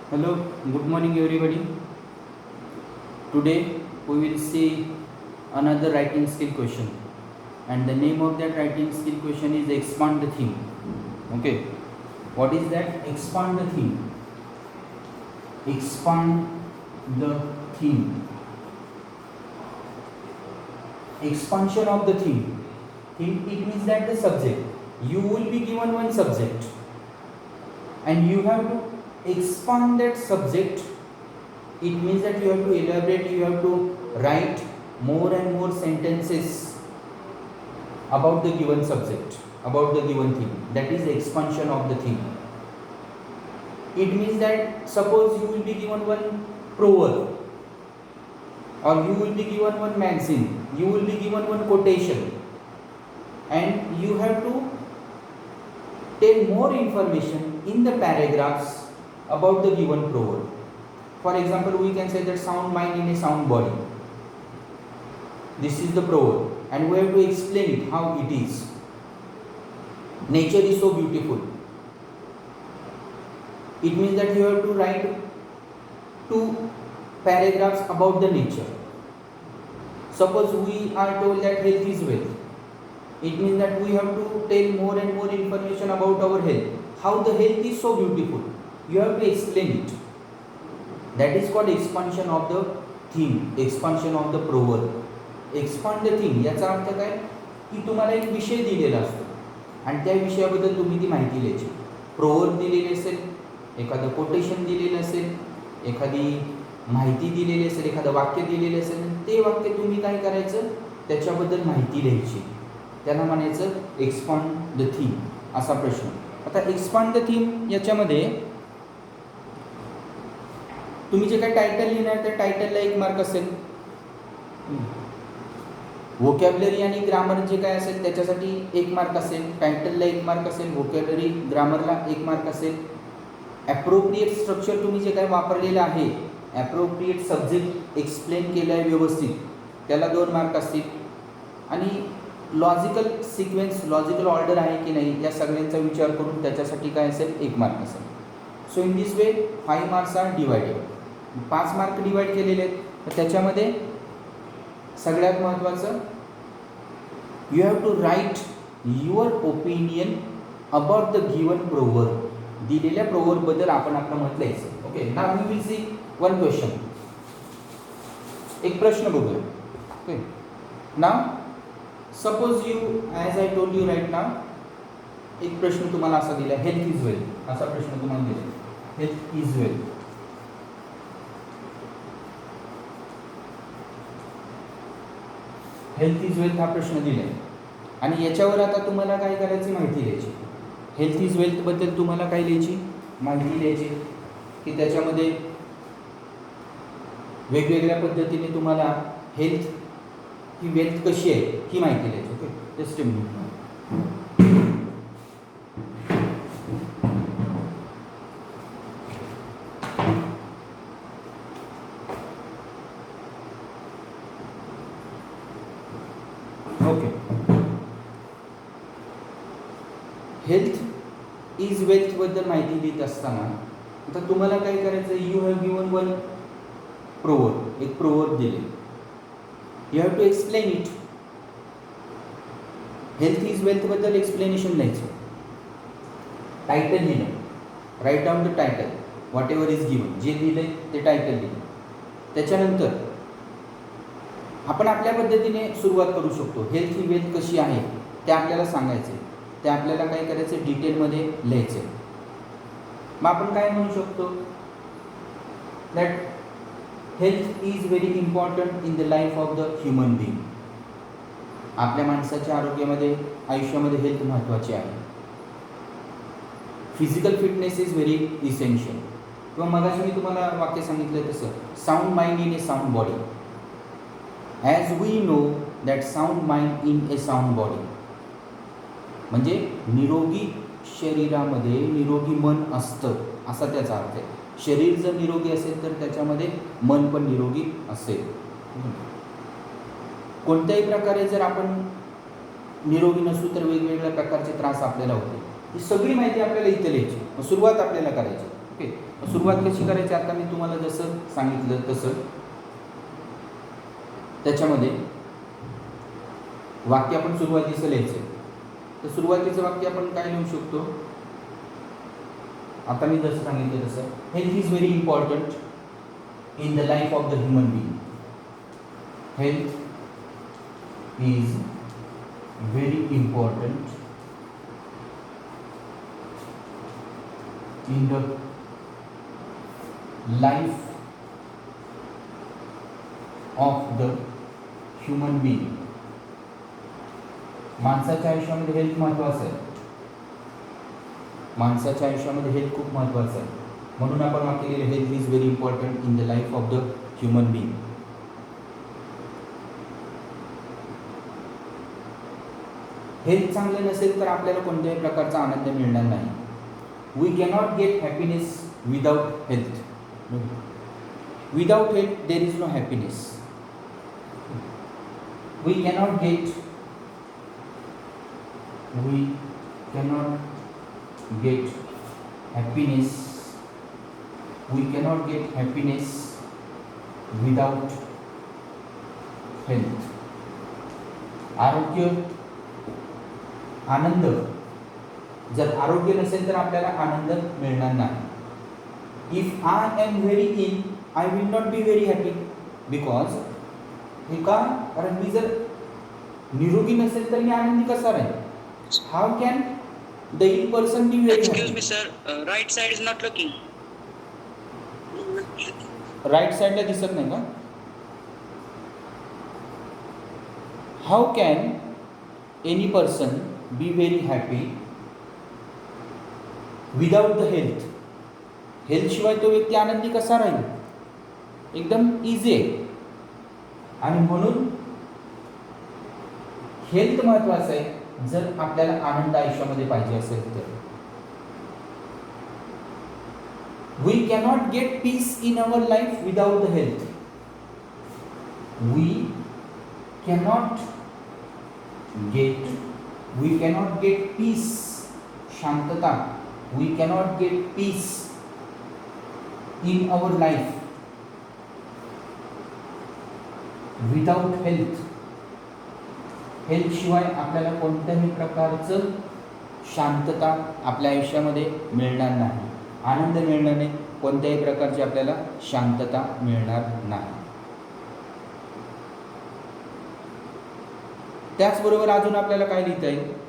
Hello, good morning everybody. Today we will see another writing skill question, and the name of that writing skill question is expand the theme. Okay, what is that? Expand the theme. Expand the theme. Expansion of the theme. Theme, it means that the subject. You will be given one subject, and you have to expand that subject. It means that you have to elaborate, you have to write more and more sentences about the given subject, about the given theme. That is the expansion of the theme. It means that suppose you will be given one proverb, or you will be given one magazine, you will be given one quotation, and you have to tell more information in the paragraphs about the given proverb. For example, we can say that sound mind in a sound body. This is the proverb, and we have to explain it how it is. Nature is so beautiful. It means that you have to write 2 paragraphs about the nature. Suppose we are told that health is wealth. It means that we have to tell more and more information about our health. How the health is so beautiful. You have to explain it. That is called expansion of the theme, expansion of the proverb. Expand the theme याचा अर्थ काय की तुम्हाला एक विषय दिलेला असतो आणि त्या विषयाबद्दल तुम्ही ती माहिती लिहायची. प्रोवर्ब दिलेली असेल, एखादं कोटेशन दिलेलं असेल, एखादी माहिती दिलेली असेल, एखादं वाक्य दिलेलं असेल, ते वाक्य तुम्ही काय करायचं, त्याच्याबद्दल माहिती लिहायची. त्याला म्हणायचं एक्सपांड द थीम असा प्रश्न. आता एक्सपांड द थीम याच्यामध्ये तुम्ही जे काही टायटल लिहिणार त्या टायटलला 1 मार्क असेल. व्होकॅब्युलरी आणि ग्रामर जे काय असेल त्याच्यासाठी 1 मार्क असेल. टायटलला 1 मार्क असेल, व्होकॅब्युलरी ग्रामरला 1 मार्क असेल. ॲप्रोप्रिएट स्ट्रक्चर तुम्ही जे काय वापरलेलं आहे, ॲप्रोप्रिएट सब्जेक्ट एक्सप्लेन केलं आहे व्यवस्थित, त्याला 2 मार्क असतील. आणि लॉजिकल सिक्वेन्स, लॉजिकल ऑर्डर आहे की नाही या सगळ्यांचा विचार करून त्याच्यासाठी काय असेल 1 मार्क असेल. So in this way 5 marks are divided. 5 mark divide केलेले आहेत. तर त्याच्यामध्ये सगळ्यात महत्त्वाचं you have to write your opinion about the given proverb. दिलेल्या प्रोवर्बबद्दल आपण आपलं मत लिहायचं. Okay, now we will see one question. एक प्रश्न बघूया. Okay, now suppose you as I told you right now, एक प्रश्न तुम्हाला असा दिला, हेल्थ इज वेल्थ असा प्रश्न तुम्हाला दिला. Health is wealth. Health is wealth हा प्रश्न दिला आहे आणि याच्यावर आता तुम्हाला काय करायची, माहिती लिहायची. हेल्थ इज वेल्थबद्दल तुम्हाला काय लिहायची, माहिती लिहायची. की त्याच्यामध्ये वेगवेगळ्या पद्धतीने तुम्हाला हेल्थ ही वेल्थ कशी आहे ही माहिती लिहायची. Okay, just a minute. Okay, health is वेल्थबद्दल माहिती लिहित असताना आता तुम्हाला काय करायचं, you have given one proverb, एक प्रोवर्ब दिले. You have to explain it. Health is वेल्थबद्दल एक्सप्लेनेशन लिहायचं. टायटल लिहिलं, write down the title whatever is given. जे लिहिलं ते टायटल लिहिलं. त्याच्यानंतर आपण आपल्या पद्धतीने सुरुवात करू शकतो. हेल्थ ही वेल्थ कशी आहे ते आपल्याला सांगायचे, ते आपल्याला काय करायचं, डिटेलमध्ये लिहायचे. मग आपण काय म्हणू शकतो, that health is very important in the life of the human being. आपल्या माणसाच्या आरोग्यामध्ये, आयुष्यामध्ये हेल्थ महत्त्वाची आहे. Physical fitness is very essential. किंवा मगाशी मी तुम्हाला वाक्य सांगितलं तसं, sound mind in a sound body. As we know that sound mind in a sound body म्हणजे निरोगी शरीरामध्ये निरोगी मन असतं असा त्याचा अर्थ आहे. शरीर जर निरोगी असेल तर त्याच्यामध्ये मन पण निरोगी असेल. कोणत्याही प्रकारे जर आपण निरोगी नसू तर वेगवेगळ्या प्रकारचे त्रास आपल्याला होते. ही सगळी माहिती आपल्याला इथे लिहायची. सुरुवात आपल्याला करायची. ओके, सुरुवात कशी करायची आता मी तुम्हाला जसं सांगितलं तसं त्याच्यामध्ये वाक्य आपण सुरुवातीचं लिहायचं. तर सुरुवातीचं वाक्य आपण काय लिहू शकतो, आता मी जसं सांगितलं तसं, health is very important in the life of the human being. Health is very important in the life of the human being. माणसाच्या आयुष्यामध्ये हेल्थ महत्त्वाचं आहे. माणसाच्या आयुष्यामध्ये हेल्थ खूप महत्त्वाचं आहे. म्हणून आपण वाक्य लिहिलं, health is very important in the life of the human being. Health चांगलं नसेल तर आपल्याला कोणत्याही प्रकारचा आनंद मिळणार नाही. We cannot get happiness without health. Without health, there is no happiness. We cannot get happiness. We cannot get happiness without health. आरोग्य, आनंद, जर आरोग्य नसेल तर आपल्याला आनंद मिळणार नाही. If I am very ill, I will not be very happy. Because हे का, कारण मी जर निरोगी नसेल तर मी आनंदी कसा राहील. How can the ill person be very happy. Excuse me sir, right side is not looking. Right साईडला दिसत नाही का. How can any person be very happy without the health. हेल्थशिवाय तो व्यक्ती आनंदी कसा राहील. एकदम इझी आहे. आणि म्हणून हेल्थ महत्त्वाचं आहे जर आपल्याला आनंद आयुष्यामध्ये पाहिजे असेल तर. We cannot get peace in our life without the health. We cannot get peace, शांतता. We cannot get peace in our life without health. Health शिवाय आपल्याला कोणत्याही प्रकारचं शांतता आपल्या आयुष्यामध्ये मिळणार नाही. आनंद मिळणार नाही. कोणत्याही प्रकारची आपल्याला शांतता मिळणार नाही. त्याचबरोबर अजून आपल्याला काय लिहिता येईल,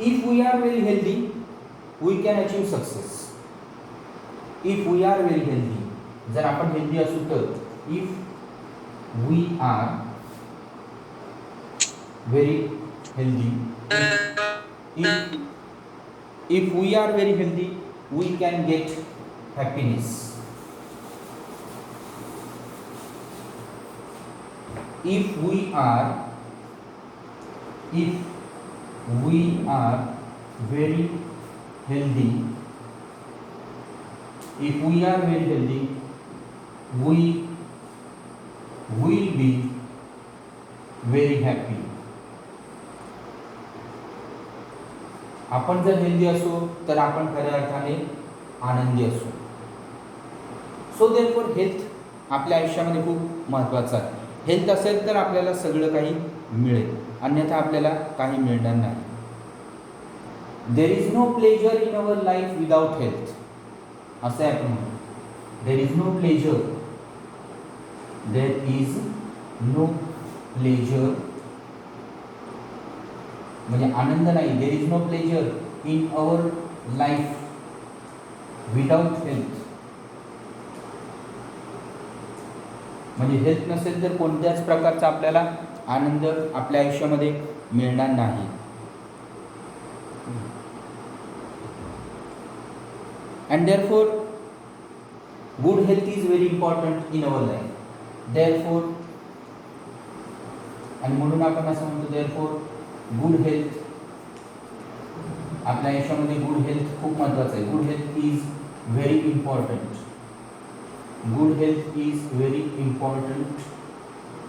if we are very healthy, we can achieve success. If we are very healthy, जर आपण हेल्दी असू तर, if we are very healthy, if we are very healthy, we can get happiness. If we are very healthy, if we are very healthy, we will be very happy. आपण जर healthy असो तर आपण खऱ्या अर्थाने आनंदी असू. सो देअरफॉर हेल्थ आपल्या आयुष्यामध्ये खूप महत्त्वाचं आहे. हेल्थ असेल तर आपल्याला सगळं काही मिळेल, अन्यथा आपल्याला काही मिळणार नाही. There is no pleasure in our life without health. असं आहे आपण म्हणतो, there is no pleasure, there is no pleasure म्हणजे आनंद नाही. There is no pleasure in our life without health. म्हणजे हेल्थ नसेल तर कोणत्याच प्रकारचा आपल्याला आनंद आपल्या आयुष्यामध्ये मिळणार नाही. and therefore good health is very important in our life. Therefore आणि म्हणून आपण असं म्हणतो therefore good health आपल्या आयुष्यामध्ये गुड हेल्थ खूप महत्त्वाचं आहे. Good health is very important. Good health is very important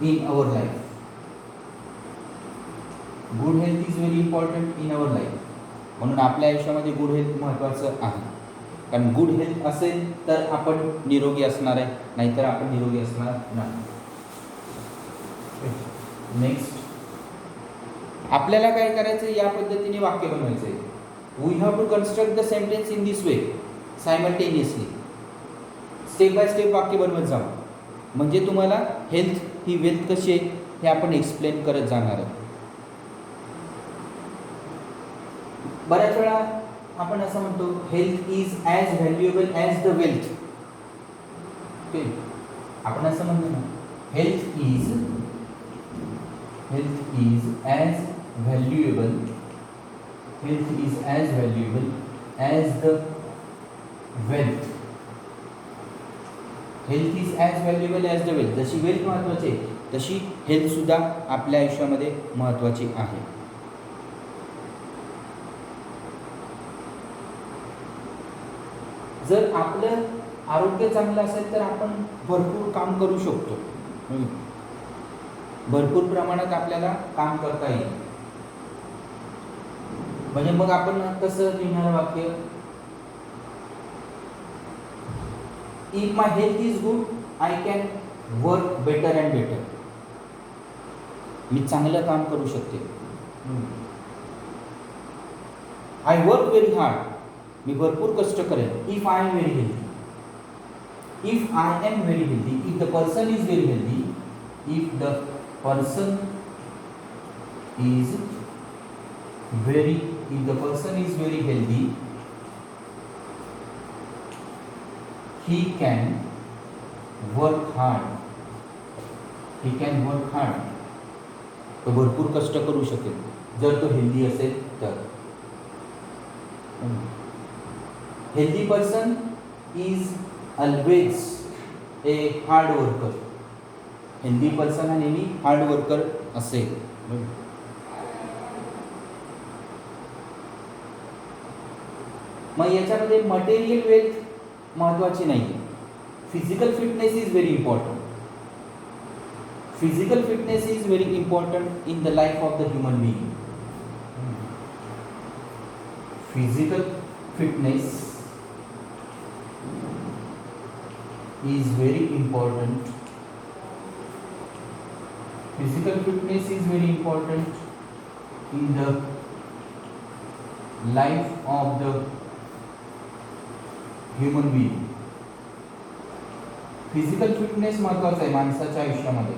in our life. Good health is very important in our life. म्हणून आपल्या आयुष्यामध्ये गुड हेल्थ महत्त्वाचं आहे. कारण गुड हेल्थ असेल तर आपण निरोगी असणार आहे, नाहीतर आपण निरोगी असणार नाही. नेक्स्ट आपल्याला काय करायचं, या पद्धतीने वाक्य बनवायचं आहे. We have to construct the sentence in this way simultaneously. Step by step वाक्य बनवत जाऊ, म्हणजे तुम्हाला हेल्थ ही वेल्थ कशी आहे हे आपण एक्सप्लेन करत जाणार आहे. बऱ्याच वेळा आपण असं म्हणतो health is as valuable as the wealth. Okay, आपण असं म्हणतो ना, health is as valuable as the wealth. Health is as valuable as the wealth. जशी वेल्थ महत्त्वाची आहे तशी हेल्थसुद्धा आपल्या आयुष्यामध्ये महत्त्वाची आहे. जर आपलं आरोग्य चांगलं असेल तर आपण भरपूर काम करू शकतो. भरपूर प्रमाणात आपल्याला काम करता येईल. म्हणजे मग आपण कसं लिहिणार वाक्य, if my health is good I can work better and better. मी चांगलं काम करू शकते. I work very hard. मी भरपूर कष्ट करेन. If I am very healthy. If I am very healthy. If the person is very healthy. If the person is very healthy, he can work hard. तो भरपूर कष्ट करू शकेल जर तो हेल्दी असेल तर. Healthy person is always a hard worker. Healthy person हा नेहमी हार्ड वर्कर असेल. मग याच्यामध्ये मटेरियल वेल्थ महत्त्वाची नाही आहे. Physical fitness is very important. Physical fitness is very important in the life of the human being. Physical fitness is very important. Physical fitness is very important in the life of the human being. Physical fitness महत्त्वाचं आहे माणसाच्या आयुष्यामध्ये.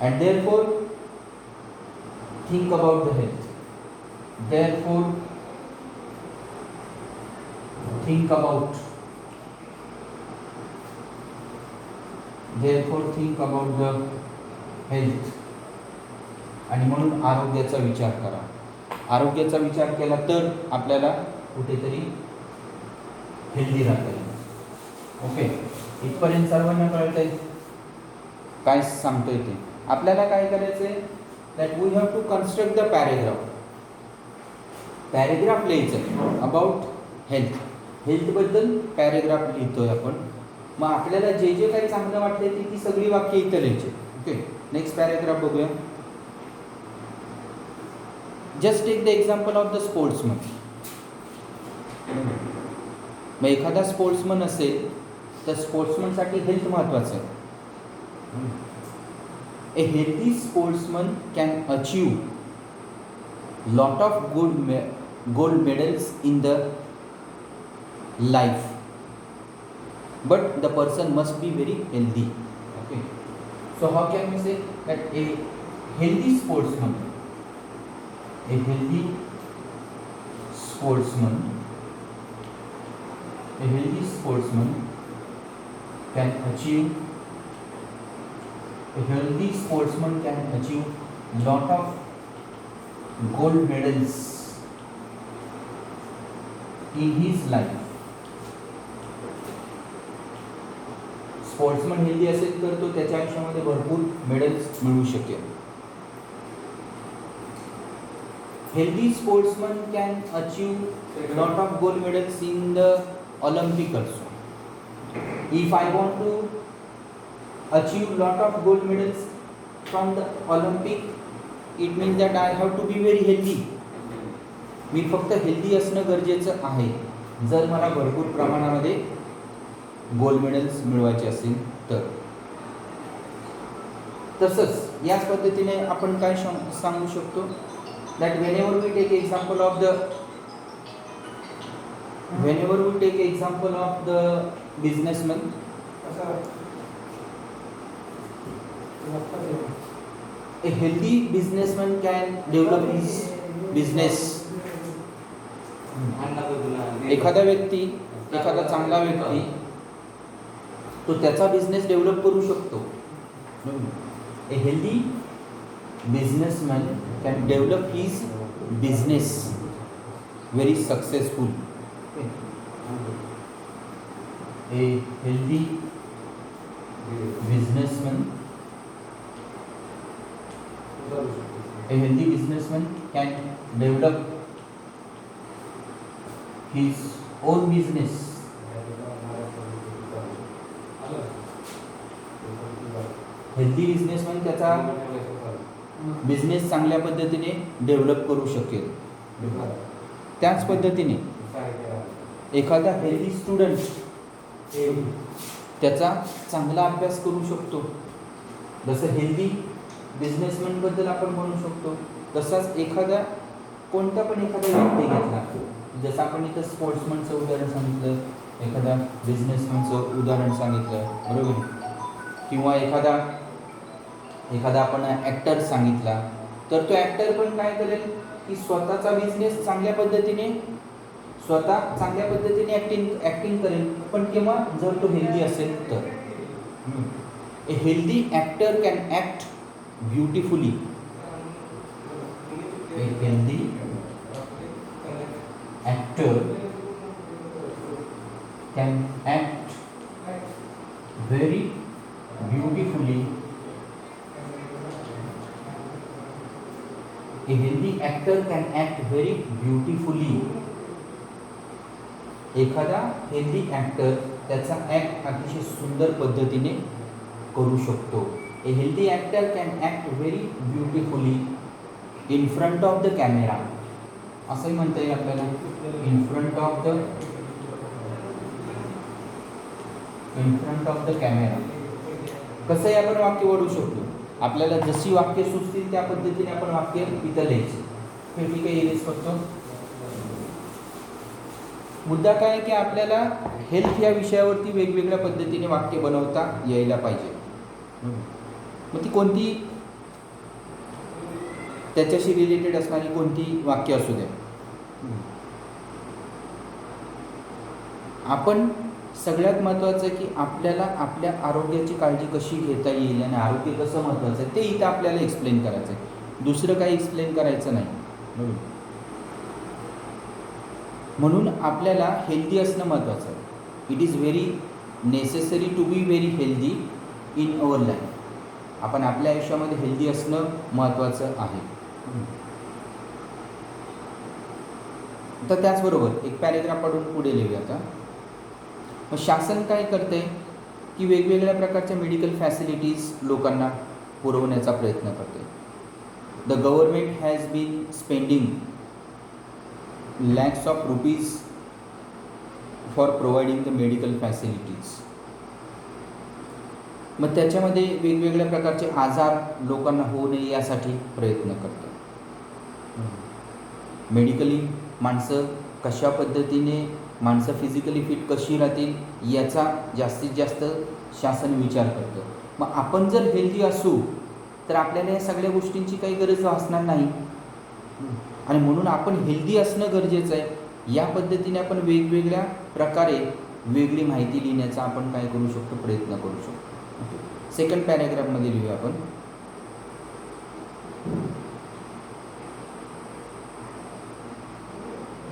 And therefore think about the health. Therefore think about the health. आणि म्हणून आरोग्याचा विचार करा. आरोग्याचा विचार केला तर आपल्याला कुठेतरी हेल्दी राहता येईल. ओके, इथपर्यंत सर्वांना कळतंय काय सांगतोय ते. आपल्याला काय करायचं आहे, that we have to construct the paragraph. Paragraph लिहायचं आहे अबाउट हेल्थ. हेल्थबद्दल पॅरेग्राफ लिहितोय आपण. मग आपल्याला जे जे काही चांगलं वाटते ती सगळी वाक्य इथं लिहायची. ओके, नेक्स्ट पॅरेग्राफ बघूया. Just take the example of the sportsman. मग एखादा स्पोर्ट्समन असेल तर स्पोर्ट्समनसाठी हेल्थ महत्त्वाचं आहे. A healthy sportsman can achieve lot of gold medals in the life, but the person must be very healthy. Okay, so how can we say that a healthy sportsman can achieve lot of gold medals in his life. Sportsman healthy असेल तर तो त्याच्या आयुष्यामध्ये भरपूर medals मिळवू शकेल. Healthy sportsman can achieve lot of gold medals in the Olympic also. If I want to achieve lot of gold medals from the Olympic, it means that I have to be very healthy. मी फक्त healthy असणं गरजेचं आहे जर मला भरपूर प्रमाणामध्ये gold medals मिळवायचे असेल तर. तसंच याच पद्धतीने आपण काय सांगू शकतो that whenever we take example of the businessman, a healthy businessman can develop his business. एखादा चांगला व्यक्ती तो त्याचा बिझनेस डेव्हलप करू शकतो. A healthy businessman can develop his business very successful. A healthy businessman can develop his own business. Healthy businessman त्याचा business चांगल्या पद्धतीने डेव्हलप करू शकेल. त्याच पद्धतीने एखादा हेल्दी स्टुडंट त्याचा चांगला अभ्यास करू शकतो. जसं हेल्दी बिझनेसमॅनबद्दल आपण म्हणू शकतो तसाच एखादा व्यक्ती घेतला, जसं आपण इथं स्पोर्ट्समनचं उदाहरण सांगितलं, एखादा बिझनेसमॅनचं उदाहरण सांगितलं, बरोबर. किंवा एखादा आपण ॲक्टर सांगितला तर तो ॲक्टर पण काय करेल की स्वतःचा बिझनेस चांगल्या पद्धतीने ॲक्टिंग करेल, पण केव्हा जर तो हेल्दी असेल तर. A healthy actor can act beautifully. A healthy actor can act very beautifully. A healthy actor can act very beautifully. एखादा हेल्दी ॲक्टर त्याचा ॲक्ट अतिशय सुंदर पद्धतीने करू शकतो. A healthy actor can act very beautifully in front of the camera. असंही म्हणता येईल आपल्याला, in front of the camera. कसंही आपण वाक्य वळू शकतो. आपल्याला जशी वाक्य सुचतील त्या पद्धतीने आपण वाक्य इथं लिहायचे. ठीक आहे, इरेज करतो. मुद्दा काय आहे की आपल्याला हेल्थ या विषयावरती वेगवेगळ्या पद्धतीने वाक्य बनवता यायला पाहिजे. मग ती कोणती त्याच्याशी रिलेटेड असणारी कोणती वाक्य असू द्या. आपण सगळ्यात महत्त्वाचं आहे की आपल्याला आपल्या आरोग्याची काळजी कशी घेता येईल आणि आरोग्य कसं महत्त्वाचं आहे ते इथं आपल्याला एक्सप्लेन करायचं आहे. दुसरं काही एक्सप्लेन करायचं नाही. म्हणून आपल्याला हेल्दी असणं महत्त्वाचं आहे. It is very necessary to be very healthy in our life. आपण आपल्या आयुष्यामध्ये हेल्दी असणं महत्त्वाचं आहे. तर त्याचबरोबर एक पॅरेग्राफ पढून पुढे लिहूया आता. मग शासन काय करते की वेगवेगळ्या प्रकारच्या मेडिकल फॅसिलिटीज लोकांना पुरवण्याचा प्रयत्न करते. The government has been spending lakhs of rupees for providing the medical facilities. मग त्याच्यामध्ये वेगवेगळ्या प्रकारचे आजार लोकांना होऊ नये यासाठी प्रयत्न करतात. मेडिकली माणसं कशा पद्धतीने फिजिकली फिट कशी राहतील याचा जास्तीत जास्त शासन विचार करतं. मग आपण जर हेल्दी असू तर आपल्याला या सगळ्या गोष्टींची काही गरज भासणार नाही. आणि म्हणून आपण हेल्दी असणं गरजेचं आहे. या पद्धतीने आपण वेगवेगळ्या प्रकारे वेगळी माहिती लिहिण्याचा आपण काय करू शकतो, प्रयत्न करू शकतो. सेकंड पॅरेग्राफमध्ये लिहूया आपण.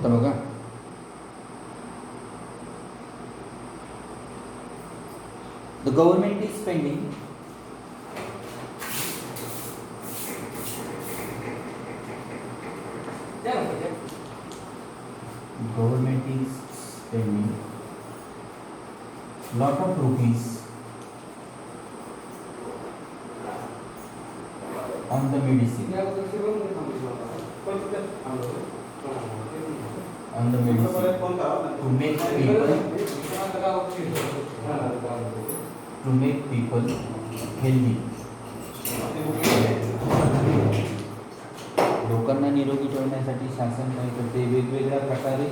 तर बघा, the government is spending lot of rupees on the medicine on the medicine to make people healthy. लोकांना निरोगी ठेवण्यासाठी शासन काय करते, वेगवेगळ्या प्रकारे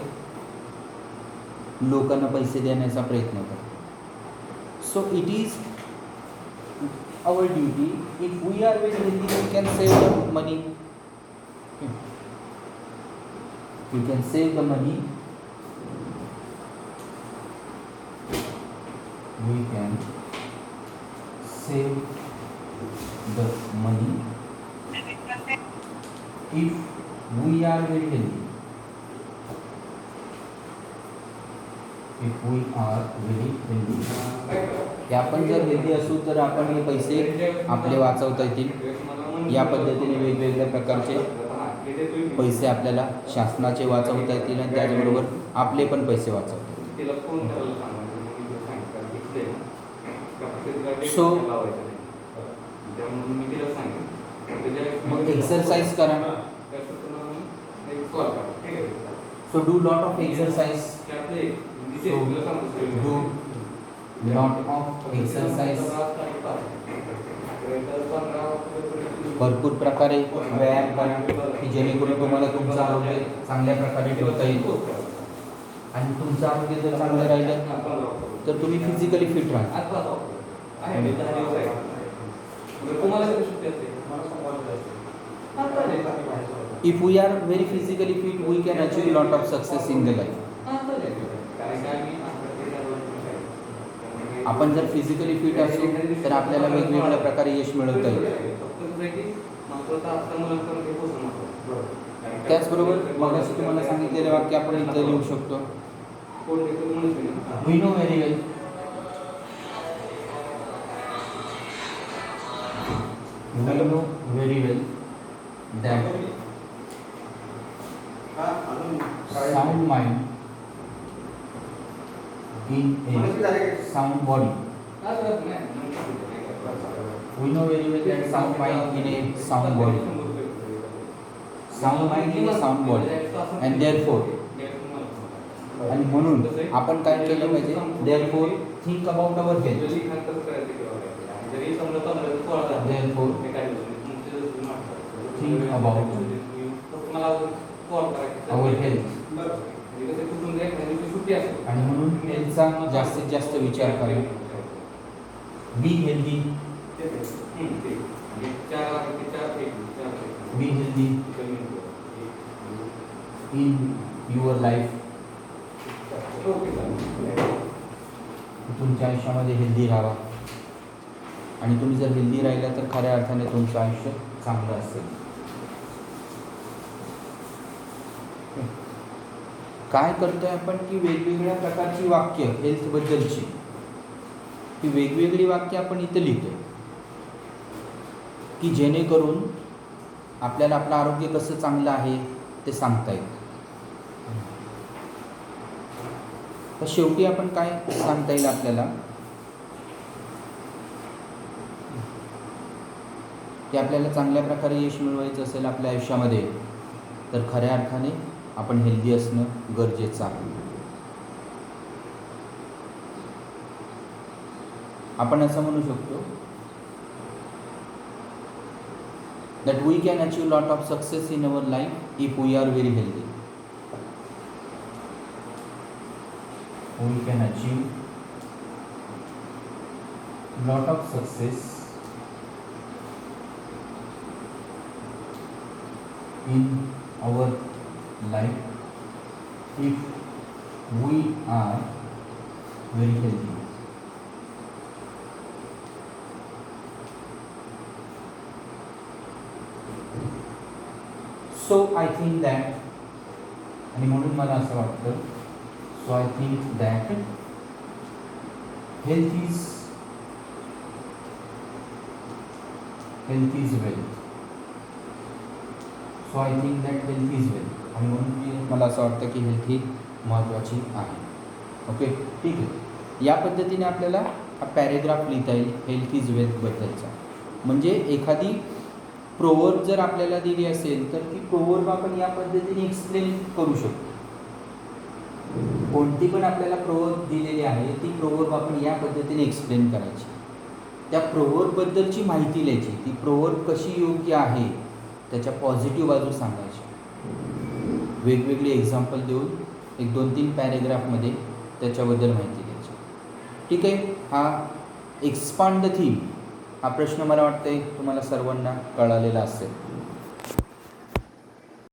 लोकांना पैसे देण्याचा प्रयत्न करते. So it is our duty, if we are very healthy we can save the money, we can save the money, we can save the money if we are very healthy, if we are very healthy. की आपण जर healthy असू तर आपण हे पैसे आपले वाचवता येतील. या पद्धतीने वेगवेगळ्या प्रकारचे पैसे आपल्याला शासनाचे वाचवता येतील आणि त्याचबरोबर आपले पण पैसे वाचवता येतील. सो मग एक्सरसाइज करा. So do lot of exercise. Do lot of exercise. भरपूर प्रकारे व्यायाम करा की जेणेकरून तुम्हाला तुमचं आरोग्य चांगल्या प्रकारे ठेवता येईल. आणि तुमचं आरोग्य जर चांगलं राहिलं तर तुम्ही फिजिकली फिट राहाल. If we are very physically fit we can achieve lot of success in the life. आपण जर फिजिकली फिट असू तर आपल्याला वेगवेगळ्या प्रकारे यश मिळवता येईल. त्याचबरोबर मगाशी तुम्हाला सांगितलेले वाक्य आपण इथं लिहू शकतो. We know very well that sound mind in a sound body. We know very well that sound mind in a sound body. Sound mind in a sound body. And therefore, आणि म्हणून आपण काय केलं पाहिजे, therefore think about our health. Therefore think about our health. आणि म्हणून हेल्थचा जास्तीत जास्त विचार करा. Be healthy. Be healthy in your life. तुमच्या आयुष्यामध्ये हेल्दी राहा. आणि तुम्ही जर हेल्दी राहिला तर खऱ्या अर्थाने तुमचं आयुष्य चांगलं असेल. काय करतोय आपण की वेगवेगळ्या प्रकारची वाक्य हेल्थबद्दलची, ही वेगवेगळी वाक्य आपण इथे लिहितोय की जेणेकरून आपल्याला आपलं आरोग्य कसं चांगलं आहे ते सांगता येईल. तर शेवटी आपण काय सांगता येईल आपल्याला की आपल्याला चांगल्या प्रकारे यश मिळवायचं असेल आपल्या आयुष्यामध्ये तर खऱ्या अर्थाने आपण हेल्दी असणं गरजेचं आहे. आपण असं म्हणू शकतो that we can achieve lot of success in our life if we are very healthy. We can achieve lot of success in our life if we are very healthy. So I think that, आणि म्हणून मला असं वाटतं, so I think that health is wealth. So I think that health is wealth. आणि म्हणून मला असं वाटतं की हेल्थ ही महत्त्वाची आहे. ओके, ठीक आहे. या पद्धतीने आपल्याला हा पॅरेग्राफ लिहिता येईल हेल्थ इज वेल्थ बद्दलचा. म्हणजे एखादी प्रोवर्ब जर आपल्याला दिली असेल तर ती प्रोवर्ब आपण या पद्धतीने एक्सप्लेन करू शकतो. कोणती पण आपल्याला प्रोवर्ब दिलेली आहे ती प्रोवर्ब आपण या पद्धतीने एक्सप्लेन करायची. त्या प्रोवर्बबद्दलची माहिती लिहायची. ती प्रोवर्ब कशी योग्य आहे त्याच्या पॉझिटिव्ह बाजू सांगायच्या. वेगवेगळे एक्झाम्पल देऊन एक 2-3 पॅरेग्राफमध्ये त्याच्याबद्दल माहिती द्यायची. ठीक आहे. हा एक्सपांड द थीम हा प्रश्न मला वाटतं आहे तुम्हाला सर्वांना कळालेला असेल.